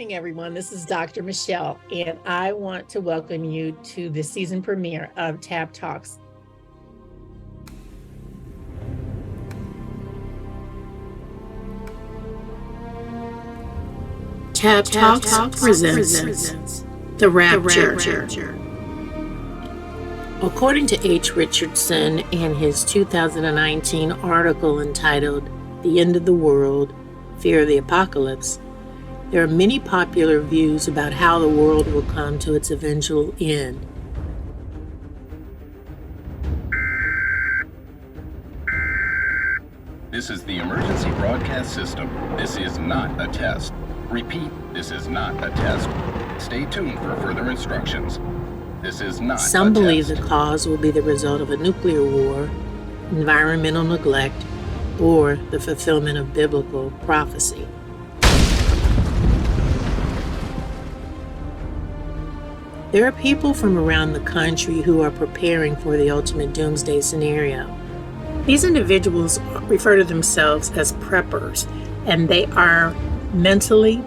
evening, everyone. This is Dr. Michelle, and I want to welcome you to the season premiere of Tab Talks. Tab Talks presents The Rapture. According to H. Richardson in his 2019 article entitled The End of the World, Fear of the Apocalypse, there are many popular views about how the world will come to its eventual end. This is the emergency broadcast system. This is not a test. Repeat, this is not a test. Stay tuned for further instructions. This is not Some believe test. the cause will be the result of a nuclear war, environmental neglect, or the fulfillment of biblical prophecy. There are people from around the country who are preparing for the ultimate doomsday scenario. These individuals refer to themselves as preppers, and they are mentally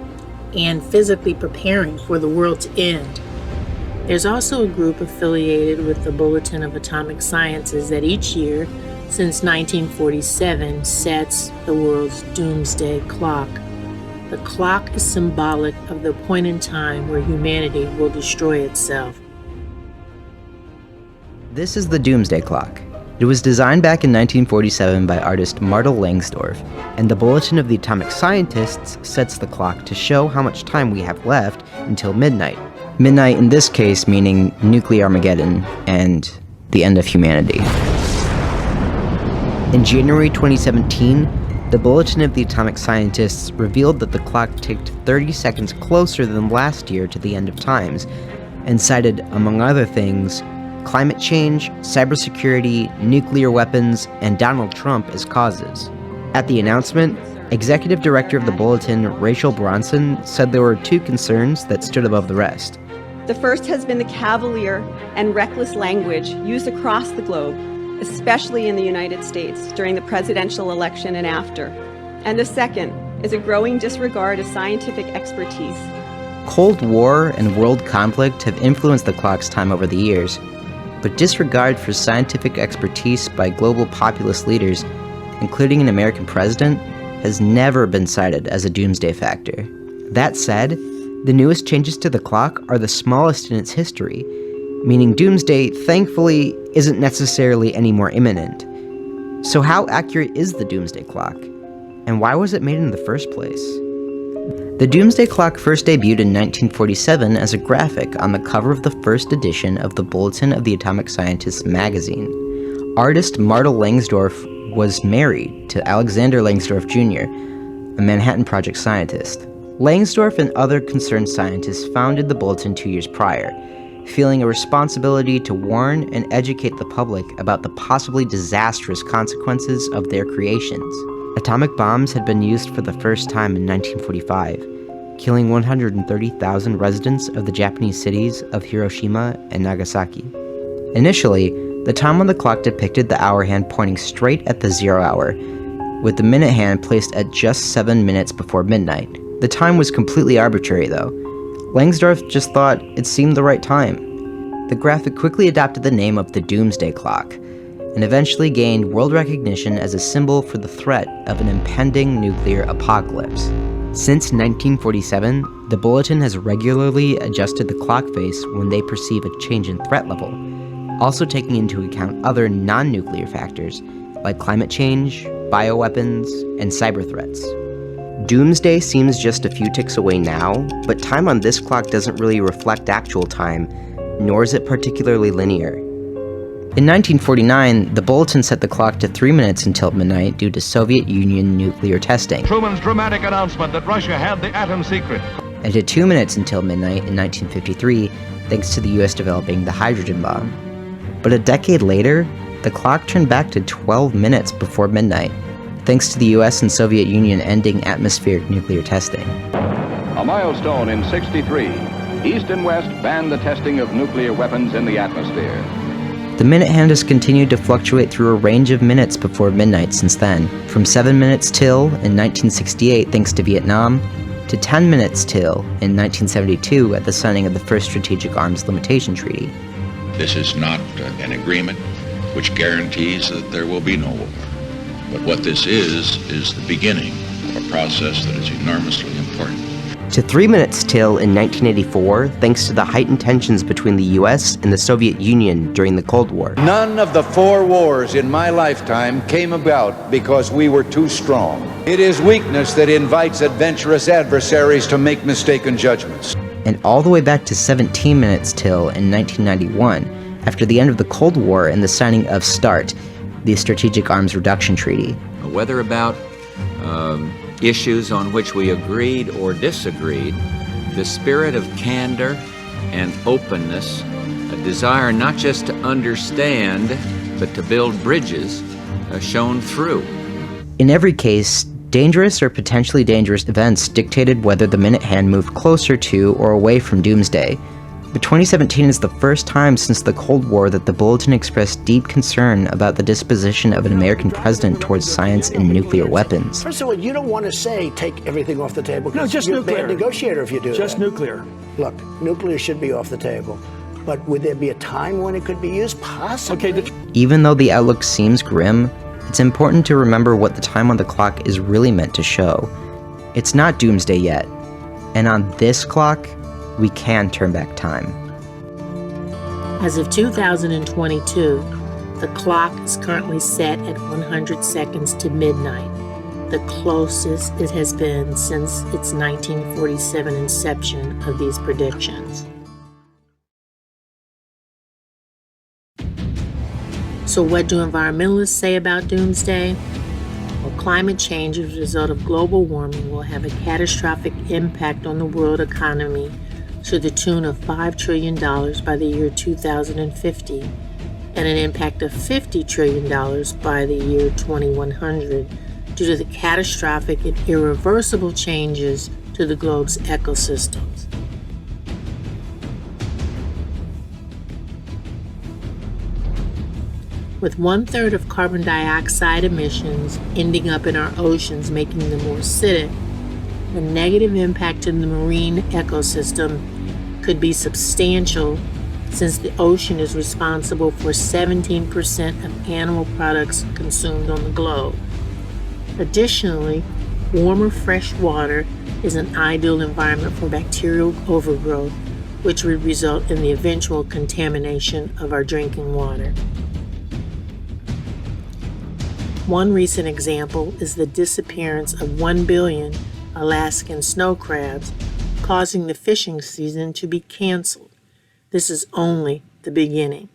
and physically preparing for the world to end. There's also a group affiliated with the Bulletin of Atomic Sciences that each year, since 1947, sets the world's Doomsday Clock. The clock is symbolic of the point in time where humanity will destroy itself. This is the Doomsday Clock. It was designed back in 1947 by artist Marta Langsdorff, and the Bulletin of the Atomic Scientists sets the clock to show how much time we have left until midnight. Midnight in this case meaning nuclear Armageddon and the end of humanity. In January 2017, the Bulletin of the Atomic Scientists revealed that the clock ticked 30 seconds closer than last year to the end of times, and cited, among other things, climate change, cybersecurity, nuclear weapons, and Donald Trump as causes. At the announcement, Executive Director of the Bulletin, Rachel Bronson, said there were two concerns that stood above the rest. The first has been the cavalier and reckless language used across the globe, especially in the United States during the presidential election and after. And the second is a growing disregard of scientific expertise. Cold War and world conflict have influenced the clock's time over the years, but disregard for scientific expertise by global populist leaders, including an American president, has never been cited as a doomsday factor. That said, the newest changes to the clock are the smallest in its history, meaning doomsday, thankfully, isn't necessarily any more imminent. So how accurate is the Doomsday Clock? And why was it made in the first place? The Doomsday Clock first debuted in 1947 as a graphic on the cover of the first edition of the Bulletin of the Atomic Scientists magazine. Artist Marta Langsdorff was married to Alexander Langsdorff Jr., a Manhattan Project scientist. Langsdorff and other concerned scientists founded the Bulletin 2 years prior, feeling a responsibility to warn and educate the public about the possibly disastrous consequences of their creations. Atomic bombs had been used for the first time in 1945, killing 130,000 residents of the Japanese cities of Hiroshima and Nagasaki. Initially, the time on the clock depicted the hour hand pointing straight at the 0 hour, with the minute hand placed at just 7 minutes before midnight. The time was completely arbitrary, though. Langsdorff just thought it seemed the right time. The graphic quickly adopted the name of the Doomsday Clock, and eventually gained world recognition as a symbol for the threat of an impending nuclear apocalypse. Since 1947, the Bulletin has regularly adjusted the clock face when they perceive a change in threat level, also taking into account other non-nuclear factors like climate change, bioweapons, and cyber threats. Doomsday seems just a few ticks away now, but time on this clock doesn't really reflect actual time, nor is it particularly linear. In 1949, the Bulletin set the clock to 3 minutes until midnight due to Soviet Union nuclear testing, Truman's dramatic announcement that Russia had the atom secret, and to 2 minutes until midnight in 1953, thanks to the US developing the hydrogen bomb. But a decade later, the clock turned back to 12 minutes before midnight, thanks to the US and Soviet Union ending atmospheric nuclear testing. A milestone in '63. East and West banned the testing of nuclear weapons in the atmosphere. The minute hand has continued to fluctuate through a range of minutes before midnight since then, from 7 minutes till, in 1968 thanks to Vietnam, to 10 minutes till in 1972 at the signing of the first Strategic Arms Limitation Treaty. This is not an agreement which guarantees that there will be no war. But what this is the beginning of a process that is enormously important. To 3 minutes till in 1984, thanks to the heightened tensions between the US and the Soviet Union during the Cold War. None of the 4 wars in my lifetime came about because we were too strong. It is weakness that invites adventurous adversaries to make mistaken judgments. And all the way back to 17 minutes till in 1991, after the end of the Cold War and the signing of START, the Strategic Arms Reduction Treaty. Whether about issues on which we agreed or disagreed, the spirit of candor and openness, a desire not just to understand, but to build bridges, shone through. In every case, dangerous or potentially dangerous events dictated whether the minute hand moved closer to or away from doomsday. But 2017 is the first time since the Cold War that the Bulletin expressed deep concern about the disposition of an American president towards science and nuclear weapons. First of all, you don't want to say take everything off the table. No, just you're nuclear. a bad negotiator if you do Just that. nuclear. Look, nuclear should be off the table. But would there be a time when it could be used? Possibly. Okay. Even though the outlook seems grim, it's important to remember what the time on the clock is really meant to show. It's not doomsday yet. And on this clock, we can turn back time. As of 2022, the clock is currently set at 100 seconds to midnight, the closest it has been since its 1947 inception of these predictions. So what do environmentalists say about doomsday? Well, climate change as a result of global warming will have a catastrophic impact on the world economy to the tune of $5 trillion by the year 2050, and an impact of $50 trillion by the year 2100 due to the catastrophic and irreversible changes to the globe's ecosystems. With 1/3 of carbon dioxide emissions ending up in our oceans, making them more acidic, the negative impact in the marine ecosystem could be substantial, since the ocean is responsible for 17% of animal products consumed on the globe. Additionally, warmer fresh water is an ideal environment for bacterial overgrowth, which would result in the eventual contamination of our drinking water. One recent example is the disappearance of 1 billion Alaskan snow crabs, causing the fishing season to be canceled. This is only the beginning.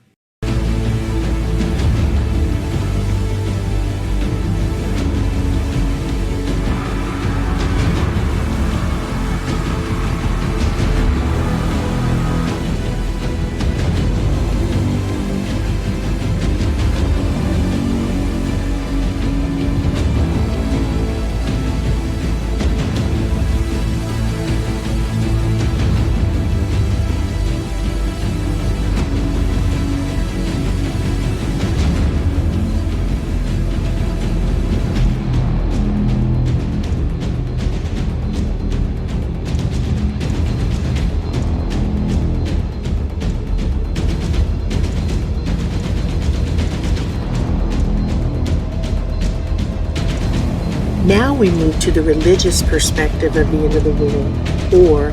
Now we move to the religious perspective of the end of the world, or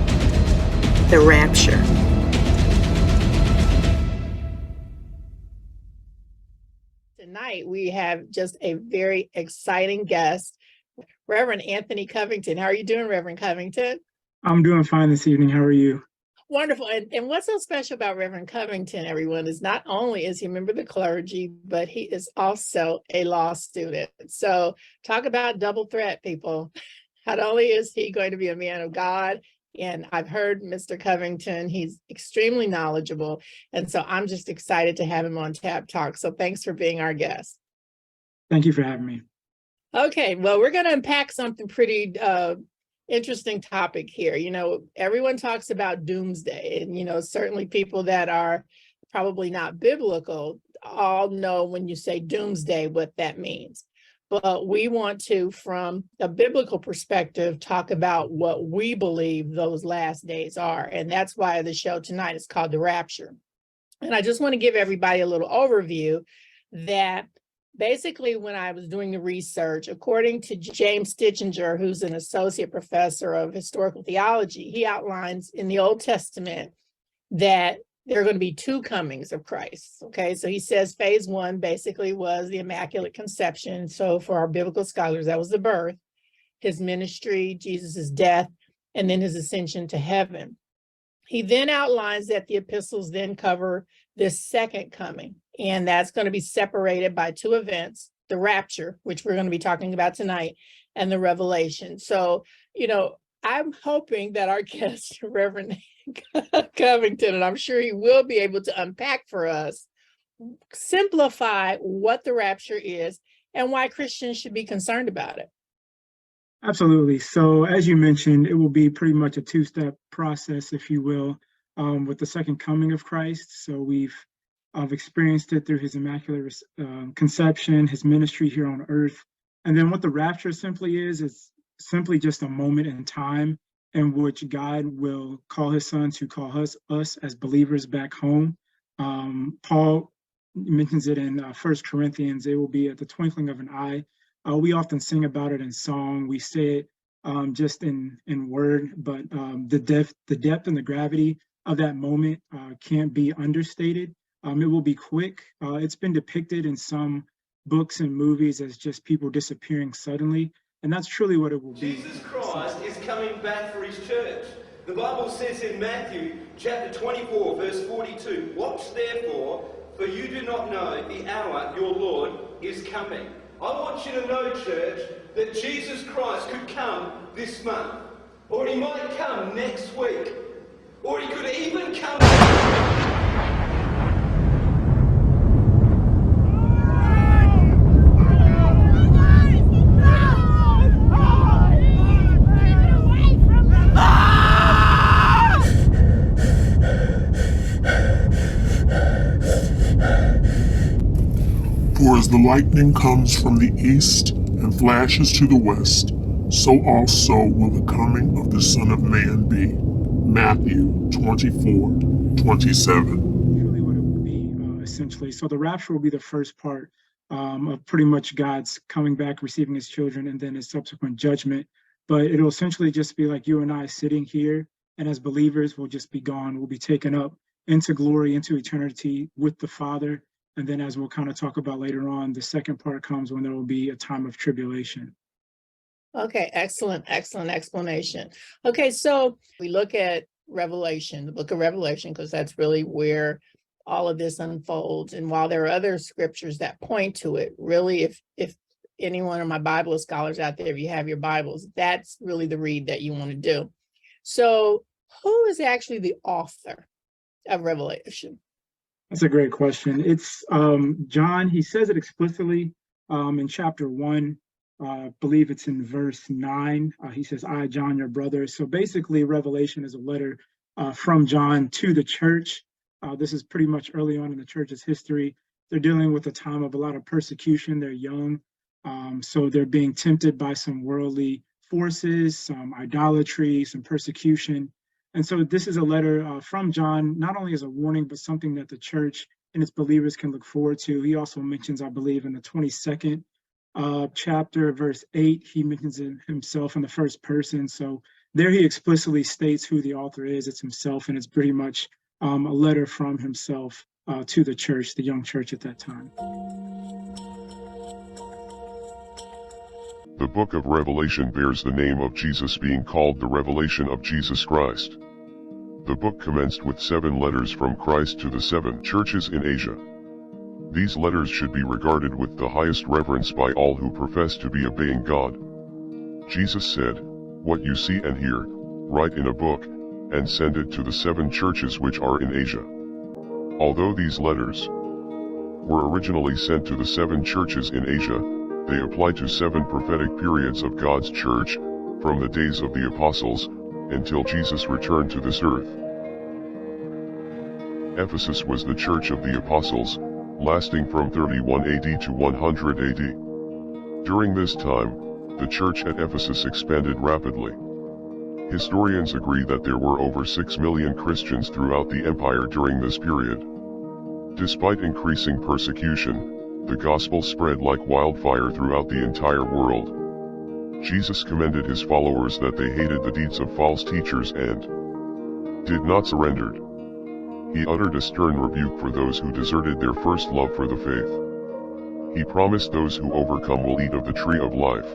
the Rapture. Tonight, we have just a very exciting guest, Reverend Anthony Covington. How are you doing, Reverend Covington? I'm doing fine this evening. How are you? Wonderful. And what's so special about Reverend Covington, everyone, is not only is he a member of the clergy, but he is also a law student. So talk about double threat, people. Not only is he going to be a man of God, and I've heard Mr. Covington, he's extremely knowledgeable. And so I'm just excited to have him on Tap Talk. So thanks for being our guest. Thank you for having me. Okay, well, we're going to unpack something pretty interesting topic here. You know, everyone talks about doomsday, and, you know, certainly people that are probably not biblical all know when you say doomsday what that means. but we want to, from a biblical perspective, talk about what we believe those last days are. And that's why the show tonight is called The Rapture. And I just want to give everybody a little overview that basically when I was doing the research, according to James Stitchinger, who's an associate professor of historical theology, he outlines in the Old Testament that there are going to be two comings of Christ. Okay, so he says phase one basically was the Immaculate Conception. So for our biblical scholars, that was the birth, his ministry, Jesus's death, and then his ascension to heaven. He then outlines that the epistles then cover this second coming, and that's going to be separated by two events, the rapture, which we're going to be talking about tonight, and the revelation. So, I'm hoping that our guest, Reverend Covington, and I'm sure he will be able to unpack for us, simplify what the rapture is and why Christians should be concerned about it. Absolutely. So as you mentioned, it will be pretty much a two-step process, if you will, with the second coming of Christ. So we've experienced it through his immaculate conception, his ministry here on earth. And then what the rapture simply is simply just a moment in time in which God will call his son to call us as believers back home. Paul mentions it in 1 Corinthians. It will be at the twinkling of an eye. We often sing about it in song. We say it just in word, but the depth and the gravity of that moment can't be understated. It will be quick. It's been depicted in some books and movies as just people disappearing suddenly, and that's truly what it will be. Jesus Christ is coming back for his church. The Bible says in Matthew chapter 24, verse 42, "Watch therefore, for you do not know the hour your Lord is coming." I want you to know, church, that Jesus Christ could come this month, or he might come next week, or he could even come. For as the lightning comes from the east and flashes to the west, so also will the coming of the Son of Man be. Matthew 24:27. Truly what it will be, essentially. So the rapture will be the first part of pretty much God's coming back, receiving his children, and then his subsequent judgment. But it'll essentially just be like you and I sitting here, and as believers, we'll just be gone. We'll be taken up into glory, into eternity with the Father. And then as we'll kind of talk about later on, the second part comes when there will be a time of tribulation. Okay, excellent explanation. Okay, so we look at Revelation, the book of Revelation, because that's really where all of this unfolds. And while there are other scriptures that point to it, really, if any one of my Bible scholars out there, if you have your Bibles, that's really the read that you want to do. So who is actually the author of Revelation? That's a great question. It's John. He says it explicitly in chapter 1. I believe it's in verse 9. He says, "I, John, your brother." So basically, Revelation is a letter from John to the church. This is pretty much early on in the church's history. They're dealing with a time of a lot of persecution. They're young, so they're being tempted by some worldly forces, some idolatry, some persecution. And so this is a letter from John, not only as a warning, but something that the church and its believers can look forward to. He also mentions, I believe, in the 22nd chapter, verse 8, he mentions himself in the first person. So there he explicitly states who the author is. It's himself, and it's pretty much a letter from himself to the church, the young church at that time. The book of Revelation bears the name of Jesus, being called the revelation of Jesus Christ. The book commenced with 7 letters from Christ to the 7 churches in Asia. These letters should be regarded with the highest reverence by all who profess to be obeying God. Jesus said, "What you see and hear, write in a book, and send it to the 7 churches which are in Asia." Although these letters were originally sent to the 7 churches in Asia, they apply to 7 prophetic periods of God's church, from the days of the apostles, until Jesus returned to this earth. Ephesus was the church of the apostles, lasting from 31 AD to 100 AD. During this time, the church at Ephesus expanded rapidly. Historians agree that there were over 6 million Christians throughout the empire during this period. Despite increasing persecution, the gospel spread like wildfire throughout the entire world. Jesus commended his followers that they hated the deeds of false teachers and did not surrender. He uttered a stern rebuke for those who deserted their first love for the faith. He promised those who overcome will eat of the tree of life.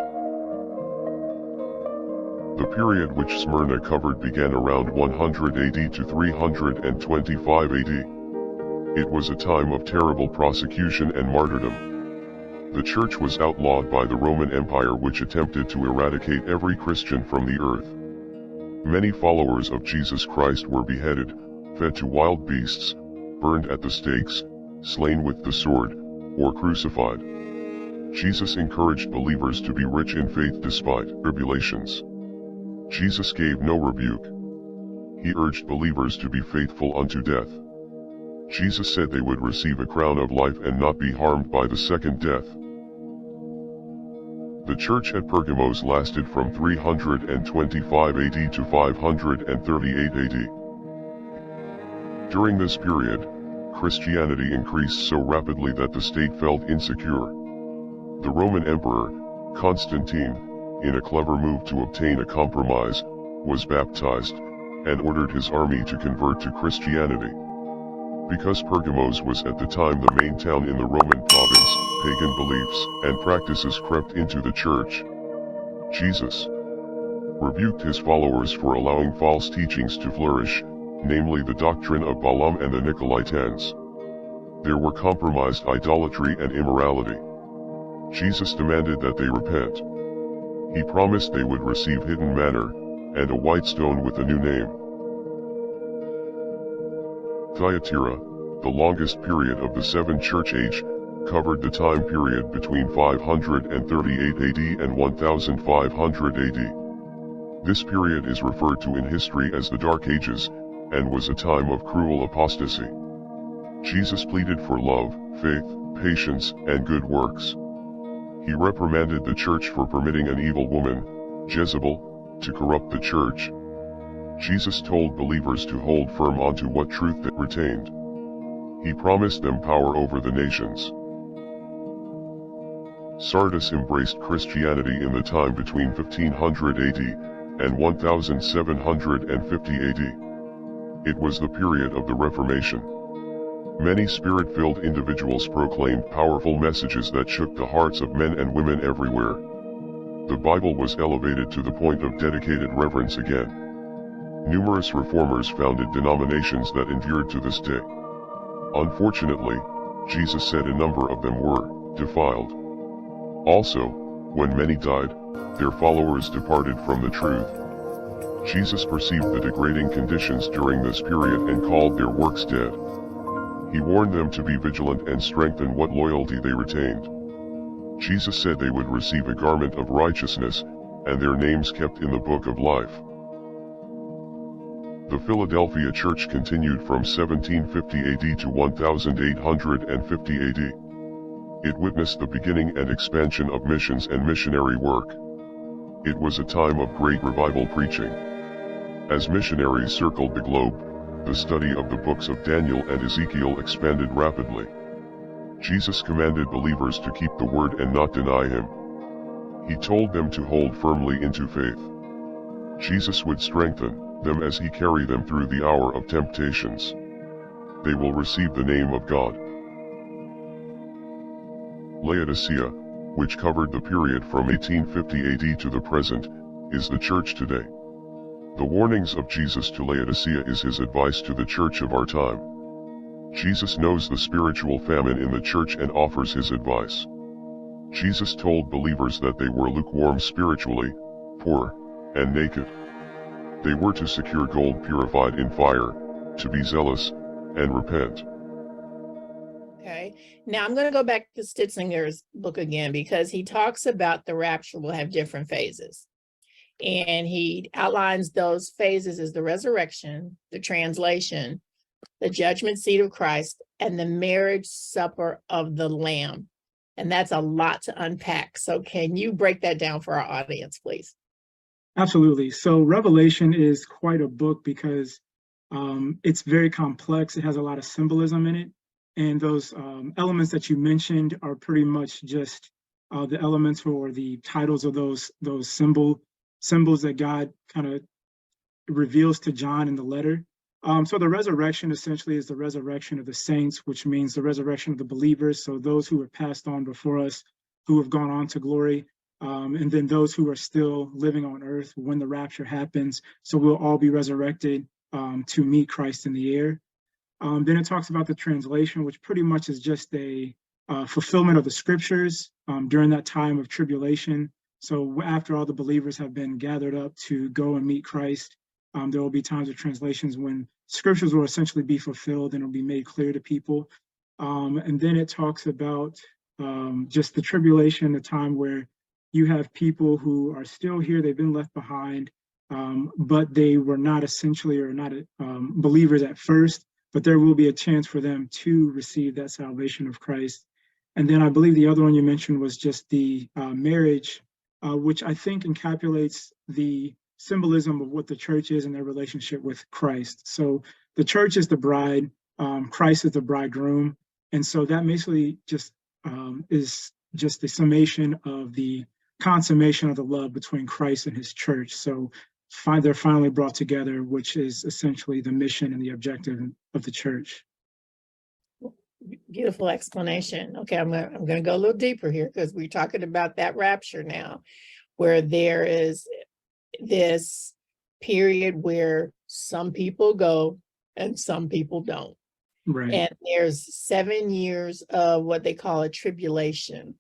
The period which Smyrna covered began around 100 AD to 325 AD. It was a time of terrible prosecution and martyrdom. The church was outlawed by the Roman Empire, which attempted to eradicate every Christian from the earth. Many followers of Jesus Christ were beheaded, fed to wild beasts, burned at the stakes, slain with the sword, or crucified. Jesus encouraged believers to be rich in faith despite tribulations. Jesus gave no rebuke. He urged believers to be faithful unto death. Jesus said they would receive a crown of life and not be harmed by the second death. The church at Pergamos lasted from 325 AD to 538 AD. During this period, Christianity increased so rapidly that the state felt insecure. The Roman Emperor, Constantine, in a clever move to obtain a compromise, was baptized, and ordered his army to convert to Christianity. Because Pergamos was at the time the main town in the Roman province, pagan beliefs and practices crept into the church. Jesus rebuked his followers for allowing false teachings to flourish, namely the doctrine of Balaam and the Nicolaitans. There were compromised idolatry and immorality. Jesus demanded that they repent. He promised they would receive hidden manna, and a white stone with a new name. Thyatira, the longest period of the seven church age, covered the time period between 538 AD and 1500 AD. This period is referred to in history as the Dark Ages, and was a time of cruel apostasy. Jesus pleaded for love, faith, patience, and good works. He reprimanded the church for permitting an evil woman, Jezebel, to corrupt the church. Jesus told believers to hold firm onto what truth they retained. He promised them power over the nations. Sardis embraced Christianity in the time between 1500 AD and 1750 AD. It was the period of the Reformation. Many spirit-filled individuals proclaimed powerful messages that shook the hearts of men and women everywhere. The Bible was elevated to the point of dedicated reverence again. Numerous reformers founded denominations that endured to this day. Unfortunately, Jesus said a number of them were defiled. Also, when many died, their followers departed from the truth. Jesus perceived the degrading conditions during this period and called their works dead. He warned them to be vigilant and strengthen what loyalty they retained. Jesus said they would receive a garment of righteousness, and their names kept in the book of life. The Philadelphia Church continued from 1750 AD to 1850 AD. It witnessed the beginning and expansion of missions and missionary work. It was a time of great revival preaching. As missionaries circled the globe, the study of the books of Daniel and Ezekiel expanded rapidly. Jesus commanded believers to keep the word and not deny him. He told them to hold firmly into faith. Jesus would strengthen them as he carried them through the hour of temptations. They will receive the name of God. Laodicea, which covered the period from 1850 AD to the present, is the church today. The warnings of Jesus to Laodicea is his advice to the church of our time. Jesus knows the spiritual famine in the church and offers his advice. Jesus told believers that they were lukewarm spiritually, poor, and naked. They were to secure gold purified in fire, to be zealous, and repent. Okay, now I'm going to go back to Stitzinger's book again, because he talks about the rapture will have different phases. And he outlines those phases as the resurrection, the translation, the judgment seat of Christ, and the marriage supper of the Lamb. And that's a lot to unpack. So can you break that down for our audience, please? Absolutely. So Revelation is quite a book because it's very complex. It has a lot of symbolism in it. And those elements that you mentioned are pretty much just the elements or the titles of those symbols that God kind of reveals to John in the letter. So the resurrection essentially is the resurrection of the saints, which means the resurrection of the believers. So those who have passed on before us, who have gone on to glory, and then those who are still living on earth when the rapture happens. So we'll all be resurrected to meet Christ in the air. Then it talks about the translation, which pretty much is just a fulfillment of the scriptures during that time of tribulation. So after all the believers have been gathered up to go and meet Christ, there will be times of translations when scriptures will essentially be fulfilled and it'll be made clear to people. And then it talks about just the tribulation, the time where you have people who are still here, they've been left behind, but they were not essentially or not believers at first, but there will be a chance for them to receive that salvation of Christ. And then I believe the other one you mentioned was just the marriage, which I think encapsulates the symbolism of what the church is and their relationship with Christ. So the church is the bride, Christ is the bridegroom. And so that basically just is just the summation of the consummation of the love between Christ and his church. So they're finally brought together, which is essentially the mission and the objective of the church. Beautiful explanation. Okay, I'm gonna go a little deeper here because we're talking about that rapture now, where there is this period where some people go and some people don't. Right. And there's 7 years of what they call a tribulation.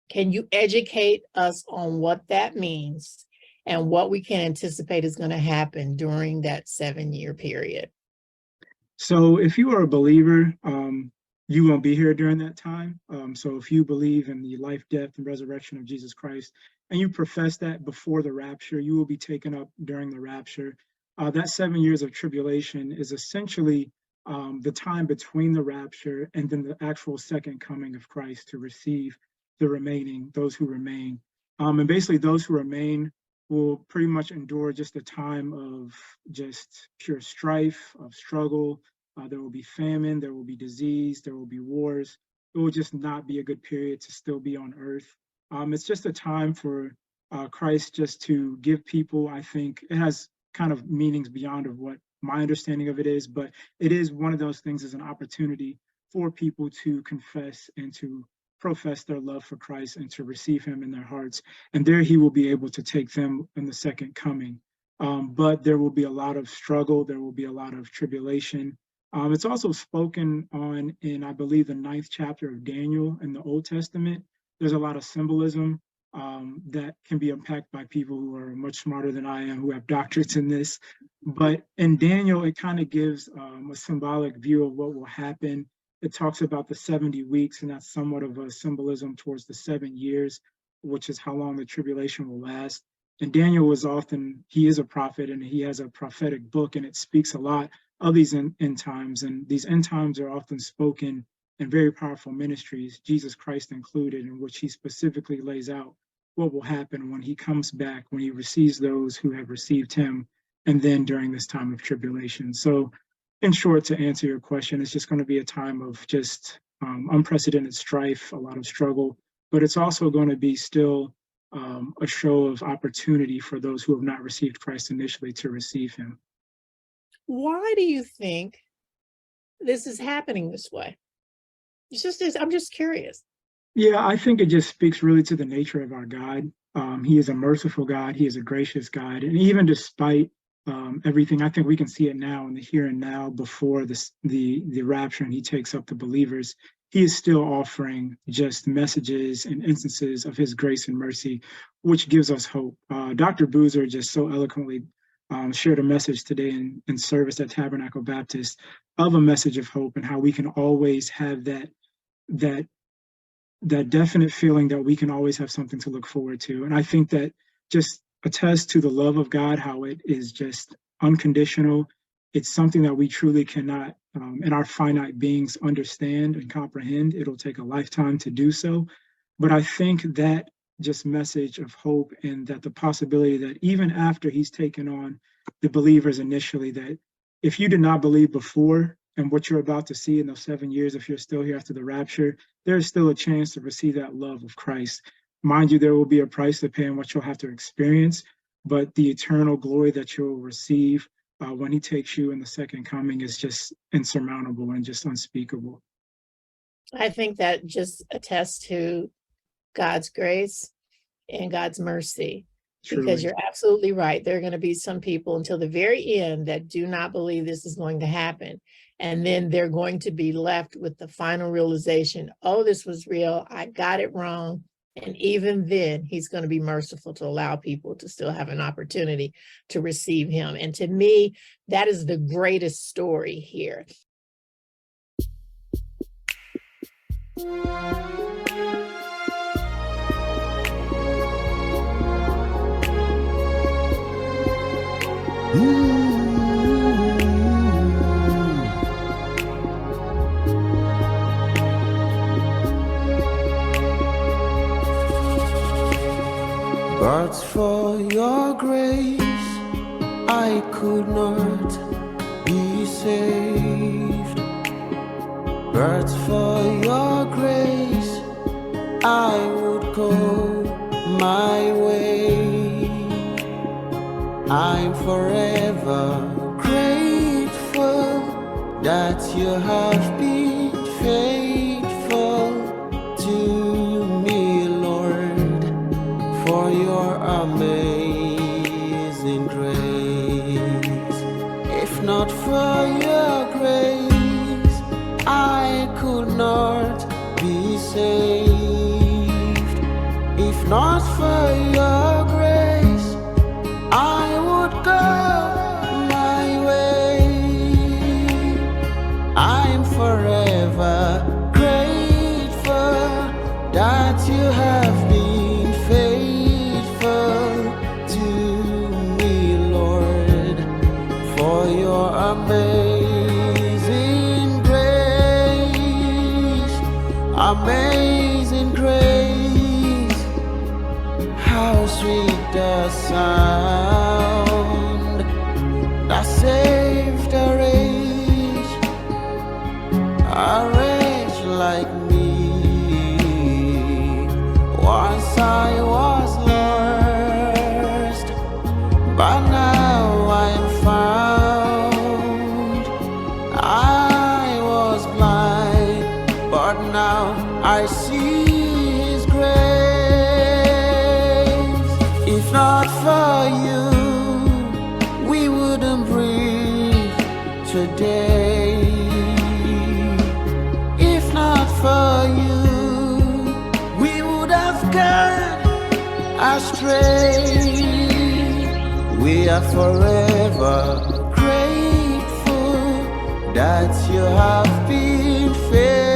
Can you educate us on what that means and what we can anticipate is going to happen during that 7-year period? So if you are a believer, you won't be here during that time. So if you believe in the life, death, and resurrection of Jesus Christ, and you profess that before the rapture, you will be taken up during the rapture. That 7 years of tribulation is essentially the time between the rapture and then the actual second coming of Christ to receive those who remain. And basically those who remain will pretty much endure just a time of just pure strife, of struggle. There will be famine, there will be disease, there will be wars. It will just not be a good period to still be on earth. It's just a time for Christ just to give people, I think, it has kind of meanings beyond of what my understanding of it is, but it is one of those things as an opportunity for people to confess and to profess their love for Christ and to receive him in their hearts. And there he will be able to take them in the second coming. But there will be a lot of struggle. There will be a lot of tribulation. It's also spoken on in, I believe, the 9th chapter of Daniel in the Old Testament. There's a lot of symbolism that can be unpacked by people who are much smarter than I am, who have doctorates in this. But in Daniel, it kind of gives a symbolic view of what will happen. It talks about the 70 weeks, and that's somewhat of a symbolism towards the 7 years, which is how long the tribulation will last. And Daniel he is a prophet, and he has a prophetic book, and it speaks a lot of these end times. And these end times are often spoken in very powerful ministries, Jesus Christ included, in which he specifically lays out what will happen when he comes back, when he receives those who have received him, and then during this time of tribulation. So in short, to answer your question, it's just going to be a time of just unprecedented strife, a lot of struggle, but it's also going to be still a show of opportunity for those who have not received Christ initially to receive him. Why do you think this is happening this way? I'm just curious. Yeah, I think it just speaks really to the nature of our God. He is a merciful God. He is a gracious God. And even despite everything, I think we can see it now in the here and now before the rapture and he takes up the believers. He is still offering just messages and instances of his grace and mercy, which gives us hope. Dr. Boozer just so eloquently shared a message today in service at Tabernacle Baptist of a message of hope and how we can always have that definite feeling that we can always have something to look forward to. And I think that just attests to the love of God, how it is just unconditional. It's something that we truly cannot, in our finite beings, understand and comprehend. It'll take a lifetime to do so. But I think that just message of hope, and that the possibility that even after he's taken on the believers initially, that if you did not believe before, and what you're about to see in those 7 years, if you're still here after the rapture, there's still a chance to receive that love of Christ. Mind you, there will be a price to pay and what you'll have to experience, but the eternal glory that you'll receive when he takes you in the second coming is just insurmountable and just unspeakable. I think that just attests to God's grace and God's mercy, because Truly. you're absolutely right. There are going to be some people until the very end that do not believe this is going to happen. And then they're going to be left with the final realization, oh, this was real. I got it wrong. And even then, he's going to be merciful to allow people to still have an opportunity to receive him. And to me, that is the greatest story here. But for your grace, I could not be saved. But for your grace, I would go my way. I'm forever grateful that you have been faithful to me, Lord, for your amazing grace. If not for your grace, I could not be saved. If not for your grace, I would go my way. I'm forever grateful that you have been faithful to me, Lord, for your amazing grace, amazing grace. How sweet the sound that saved a wretch like me. Once I was lost, but now I'm found. I was blind, but now I see his grace. If not for you, we wouldn't breathe today. If not for you, we would have gone astray. We are forever grateful that you have been faithful.